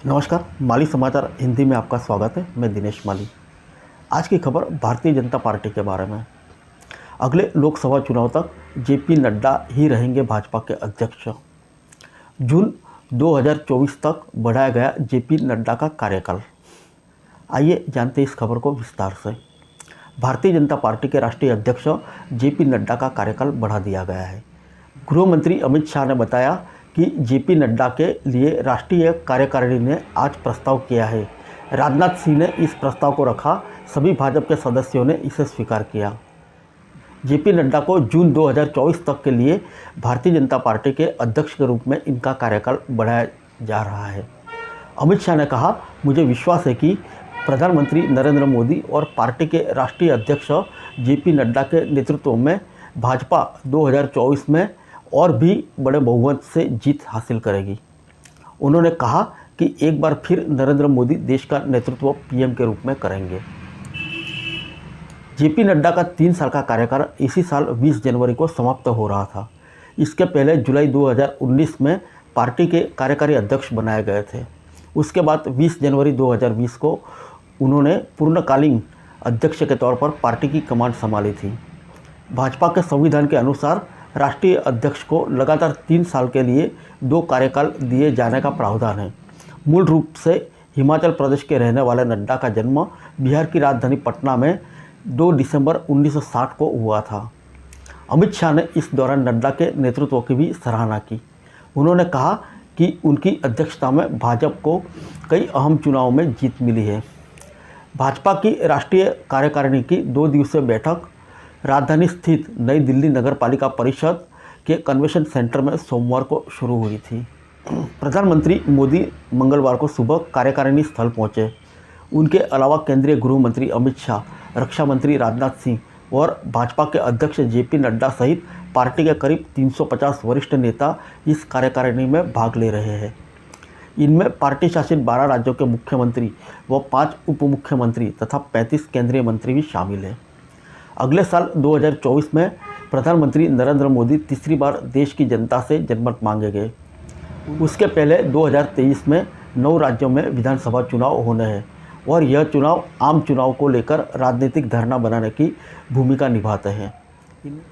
नमस्कार, माली समाचार हिंदी में आपका स्वागत है। मैं दिनेश माली। आज की खबर भारतीय जनता पार्टी के बारे में। अगले लोकसभा चुनाव तक जेपी नड्डा ही रहेंगे भाजपा के अध्यक्ष। जून 2024 तक बढ़ाया गया जेपी नड्डा का कार्यकाल। आइए जानते हैं इस खबर को विस्तार से। भारतीय जनता पार्टी के राष्ट्रीय अध्यक्ष जेपी नड्डा का कार्यकाल बढ़ा दिया गया है। गृह मंत्री अमित शाह ने बताया कि जेपी नड्डा के लिए राष्ट्रीय कार्यकारिणी ने आज प्रस्ताव किया है। राजनाथ सिंह ने इस प्रस्ताव को रखा, सभी भाजपा के सदस्यों ने इसे स्वीकार किया। जेपी नड्डा को जून 2024 तक के लिए भारतीय जनता पार्टी के अध्यक्ष के रूप में इनका कार्यकाल बढ़ाया जा रहा है। अमित शाह ने कहा, मुझे विश्वास है कि प्रधानमंत्री नरेंद्र मोदी और पार्टी के राष्ट्रीय अध्यक्ष जेपी नड्डा के नेतृत्व में भाजपा 2024 में और भी बड़े बहुमत से जीत हासिल करेगी। उन्होंने कहा कि एक बार फिर नरेंद्र मोदी देश का नेतृत्व पीएम के रूप में करेंगे। जेपी नड्डा का 3 साल का कार्यकाल इसी साल 20 जनवरी को समाप्त हो रहा था। इसके पहले जुलाई 2019 में पार्टी के कार्यकारी अध्यक्ष बनाए गए थे। उसके बाद 20 जनवरी 2020 को उन्होंने पूर्णकालीन अध्यक्ष के तौर पर पार्टी की कमान संभाली थी। भाजपा के संविधान के अनुसार राष्ट्रीय अध्यक्ष को लगातार 3 साल के लिए 2 कार्यकाल दिए जाने का प्रावधान है। मूल रूप से हिमाचल प्रदेश के रहने वाले नड्डा का जन्म बिहार की राजधानी पटना में 2 दिसंबर 1960 को हुआ था। अमित शाह ने इस दौरान नड्डा के नेतृत्व की भी सराहना की। उन्होंने कहा कि उनकी अध्यक्षता में भाजपा को कई अहम चुनावों में जीत मिली है। भाजपा की राष्ट्रीय कार्यकारिणी की 2 दिवसीय बैठक राजधानी स्थित नई दिल्ली नगर पालिका परिषद के कन्वेंशन सेंटर में सोमवार को शुरू हुई थी। प्रधानमंत्री मोदी मंगलवार को सुबह कार्यकारिणी स्थल पहुंचे। उनके अलावा केंद्रीय गृह मंत्री अमित शाह, रक्षा मंत्री राजनाथ सिंह और भाजपा के अध्यक्ष जेपी नड्डा सहित पार्टी के करीब 350 वरिष्ठ नेता इस कार्यकारिणी में भाग ले रहे हैं। इनमें पार्टी शासित 12 राज्यों के मुख्यमंत्री व 5 उप मुख्यमंत्री तथा 35 केंद्रीय मंत्री भी शामिल हैं। अगले साल 2024 में प्रधानमंत्री नरेंद्र मोदी तीसरी बार देश की जनता से जनमत मांगेंगे। उसके पहले 2023 में 9 राज्यों में विधानसभा चुनाव होने हैं और यह चुनाव आम चुनाव को लेकर राजनीतिक धरना बनाने की भूमिका निभाते हैं।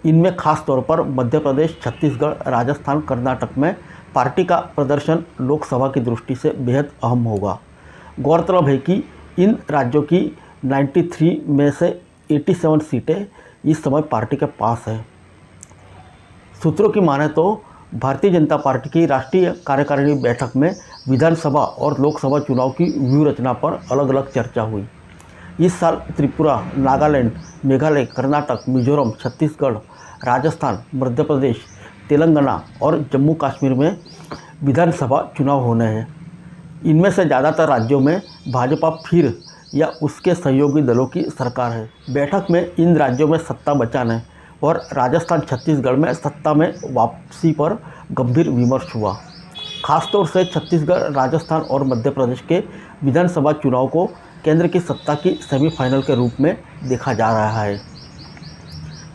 इनमें खास तौर पर मध्य प्रदेश, छत्तीसगढ़, राजस्थान, कर्नाटक में पार्टी का प्रदर्शन लोकसभा की दृष्टि से बेहद अहम होगा। गौरतलब है कि इन राज्यों की 93 में से 87 सीटें इस समय पार्टी के पास हैं। सूत्रों की माने तो भारतीय जनता पार्टी की राष्ट्रीय कार्यकारिणी बैठक में विधानसभा और लोकसभा चुनाव की व्यूह रचना पर अलग अलग चर्चा हुई। इस साल त्रिपुरा, नागालैंड, मेघालय, कर्नाटक, मिजोरम, छत्तीसगढ़, राजस्थान, मध्य प्रदेश, तेलंगाना और जम्मू कश्मीर में विधानसभा चुनाव होने हैं। इनमें से ज़्यादातर राज्यों में भाजपा फिर या उसके सहयोगी दलों की सरकार है। बैठक में इन राज्यों में सत्ता बचाने और राजस्थान, छत्तीसगढ़ में सत्ता में वापसी पर गंभीर विमर्श हुआ। खासतौर से छत्तीसगढ़, राजस्थान और मध्य प्रदेश के विधानसभा चुनाव को केंद्र की सत्ता की सेमीफाइनल के रूप में देखा जा रहा है।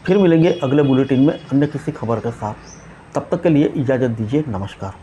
फिर मिलेंगे अगले बुलेटिन में अन्य किसी खबर के साथ। तब तक के लिए इजाज़त दीजिए। नमस्कार।